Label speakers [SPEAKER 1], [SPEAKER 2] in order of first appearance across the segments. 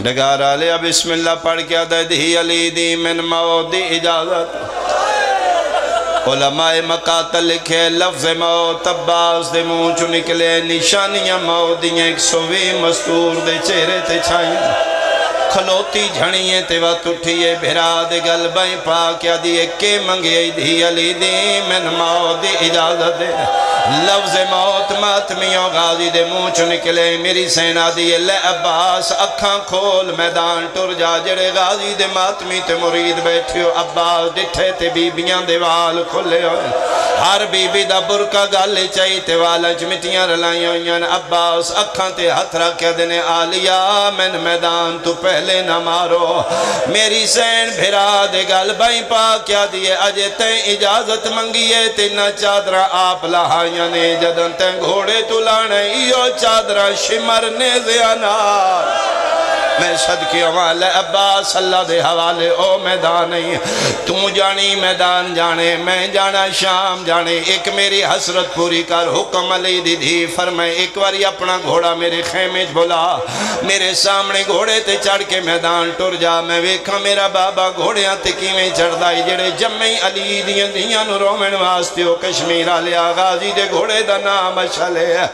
[SPEAKER 1] ڈگارا لیا بسم اللہ پڑھ کے دی علی دی من موت دی اجازت علماء مقاتل لکھے لفظ موت عباس دے منہ چو نکلے نشانیاں موت دیاں 120 مستور دے چہرے تے چھائیں کھلوتی جھڑیے تے وقت اٹھئے بھرا دے گلبائیں پاکیا دیئے کے منگے دی علی دی من موت دی اجازت دے لفظ موت ماتمیوں غازی دے منہ چو نکلے میری سینہ دیئے لے عباس اکھاں کھول میدان ٹر جا جڑے غازی دے ماتمی تے مرید بیٹھے ہو عباس ڈٹھے تے بیبیاں دے وال کھلے ہوئے ہر بیبی دا برکا گالے چاہی تے والج مٹیاں رلائیں ہوئیں عباس اکھاں تے ہتھ رکھے دینے آلیا من میدان تو پہلے نہ مارو میری سین بھرا دے گلبائیں پاکیا دیئے اجے تے اجازت منگیے تے نہ چادرہ آپ لہائیں نے جدن تین گھوڑے تلانے ایو چادرہ شمرنے زیانار میں صدقی والے عباس اللہ دے حوالے او میدان نہیں تو جانی میدان جانے میں جانا شام جانے ایک میری حسرت پوری کر حکم علی دی دی فرمائے ایک واری اپنا گھوڑا میرے خیمے بھلا میرے سامنے گھوڑے تے چڑھ کے میدان ٹر جا میں ویکھا میرا بابا گھوڑیاں تے کیویں چڑھدائی جڑے جمعی علی دیاں دیاں نو رومن واسطے او کشمیر آلیا غازی دے گھوڑے دا نام اشل ہے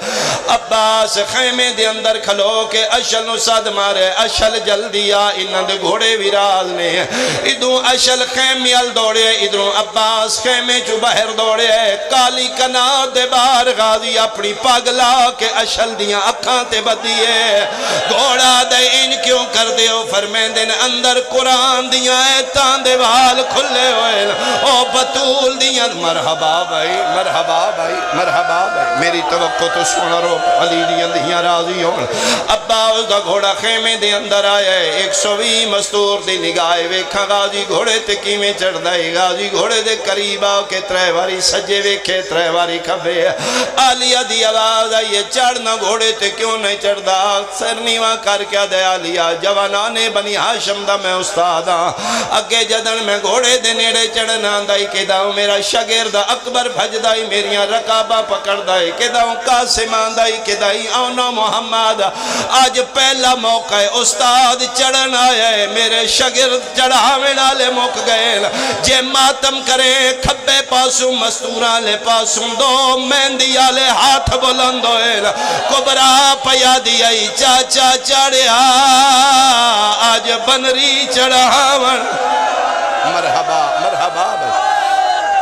[SPEAKER 1] عباس خیمے دے اندر کھلو کے اشل نو صد مارے اشل جلدی آ انہاں دے گھوڑے ویراز نے ادھوں اشل خیمے ال دوڑے ادھوں عباس خیمے چو باہر دوڑے کالی کناد دے بار غازی اپنی پاگلا کے اشل دیاں اکھاں تے بدیے گھوڑا دے ان کیوں کر دے ہو فرمین دن اندر قرآن دیاں ایتان دے وال کھلے ہوئے او بطول دیاں مرحبا بھائی مرحبا بھائی مرحبا بھائی میری توقع تو سونا رو علی دیاں راضی ہوں ابا اس دا گھوڑا خیمے دے اندر آیا ہے 120 مستور دی نگاہ ویکھا غازی گھوڑے تے کیویں چڑھدائی غازی گھوڑے دے قریب آ کے ترے واری سجے ویکھے ترے واری کھبے آلیہ دی آواز آئیے چڑھنا گھوڑے تے کیوں نہیں چڑھدا سر نیواں کر کے دے آلیہ جوانانے بنی ہاشم دا میں استاد ہاں اگے جدن میں گھوڑے دے نیڑے چڑھنا دائی کہ داؤں میرا شگرد اکبر بھج دائی میریاں رکابہ پکڑ دائی کہ داؤں قاسم دائی کہ دائی اونا محمد آج پہلا موقع ہے استاد چڑھن آئے میرے شگرد چڑھاویں نالے مک گئے جے ماتم کرے کھبے پاسوں مستورہ لے پاسوں دو مہندی آلے ہاتھ بلند ہوئے کبرا پیا دیائی چاچا چڑھیا آج بنری چڑھاون مرحبا مرحبا بھائی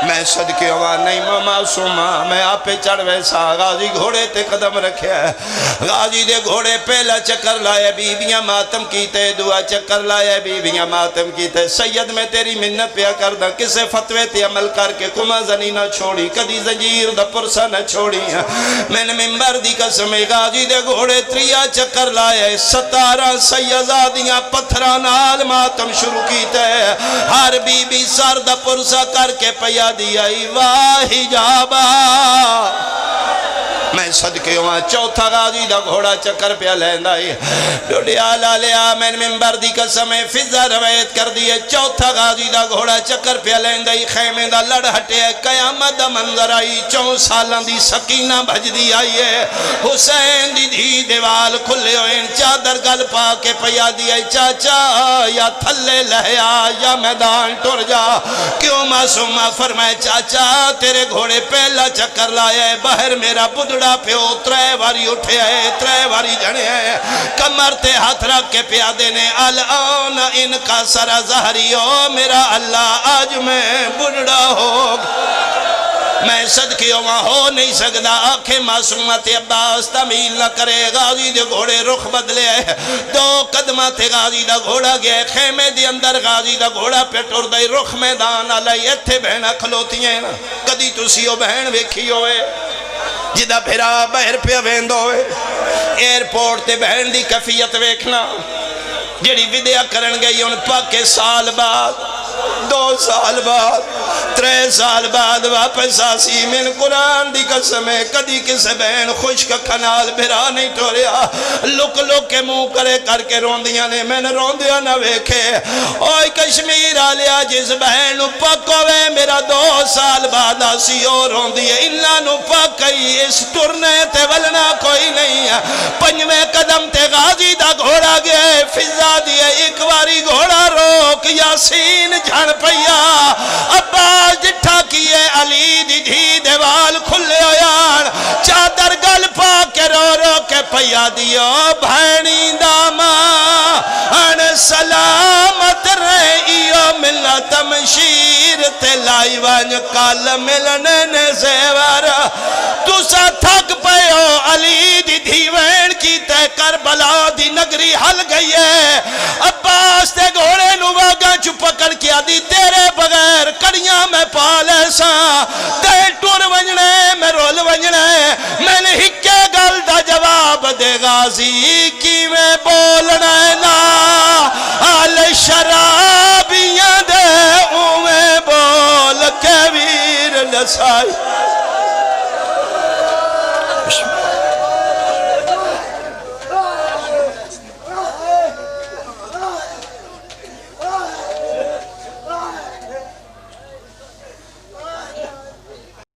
[SPEAKER 1] میں صدقے ہوا نہیں معصومہ میں آپ پہ چڑھ ویسا غازی گھوڑے تے قدم رکھے غازی دے گھوڑے پہلا چکر لائے بیبیاں ماتم کیتے دعا چکر لائے بیبیاں ماتم کیتے سید میں تیری منت پیا کر دا کسے فتوے تے عمل کر کے کما زنی نہ چھوڑی کدی زنجیر دا پرسا نہ چھوڑی میں نے ممبر دی قسم غازی دے گھوڑے تریا چکر لائے 17 سیزادیاں پتھرانال ماتم شروع کیتے ہر بی بی سر دا پرسا کر کے پیا دیائی واہی جابا میں صدقے ہوا چوتھا غازی دا گھوڑا چکر پہ لیندائی ڈوڑیا لالیا میں ممبر دی قسم فضا روایت کر دیئے چوتھا غازی دا گھوڑا چکر پہ لیندائی خیمے دا لڑ ہٹے قیامت دا منظر آئی 4 سالان دی سکینہ بھج دی آئی ہے حسین دی دی دیوال کھلے ہوئے چادر گل پا کے پیا دیائی چاچا یا تھلے لہیا یا میدان ٹر جا کیوں معصومہ فرمائے چاچا تیرے گھوڑے پہلا چکر لائے باہر میرا بدڑا پیو ترے واری اٹھے آئے ترے واری جنے آئے کمر تے ہاتھ رکھ کے پیا دینے الان ان کا سر زہریو میرا اللہ آج میں بڑھڑا ہوگا میں صدقی ہو نہیں سکتا آنکھیں معصومت عباس تمیل نہ کرے غازی دے گھوڑے رخ بدلے 2 قدمات غازی دا گھوڑا گئے خیمے دی اندر غازی دا گھوڑا پہ ٹر دائی رخ میدان آلائی ایتھے بہنہ کھلوتی ہیں کدی تسیو بہن ویکھی ہوئے جدہ پھرا بہر پہ ویندو ہوئے ایرپورٹ تے بہن دی کفیت ویکھنا جڑی ویڈیا کرن گئی ان پاکے سال بعد 2 سال بعد 3 سال بعد واپس آسی من قرآن دی قسم ہے کدی کسے بہن خشک کھنال بھرا نہیں ٹوریا لک لک کے منہ کرے کر کے روندیاں نے میں نے روندیاں نہ ویکھے اوہ کشمیر آلیا جس بہن نو پکوے میرا 2 سال بعد آسی اور روندی ہے اللہ نو پکئی اس ٹرنے تے ولنا کوئی نہیں ہے 5ویں قدم تے غازی دا گھوڑا گئے فضا دیئے ایک واری گھوڑا روک یاسین جھن پیا عباس جٹھا کیے علی دی دھی دیوال کھلے ہویان چادر گل پا کے رو رو کے پیا دیو بھینی داما ان سلامت رہیو ملت مشیر تے لائی وانج کال ملنے نے زیور تو سا تھک پہو علی دی دھیوین کی تے کربلا دی نگری حل گئی ہے عباس تے گھوڑے نواغا چپکڑ کیا دی تیرے بغیر کڑیاں میں پالے سا تے ٹور ونجنے میں رول ونجنے میں نے ہکے گل دا جواب دے غازی کی میں بول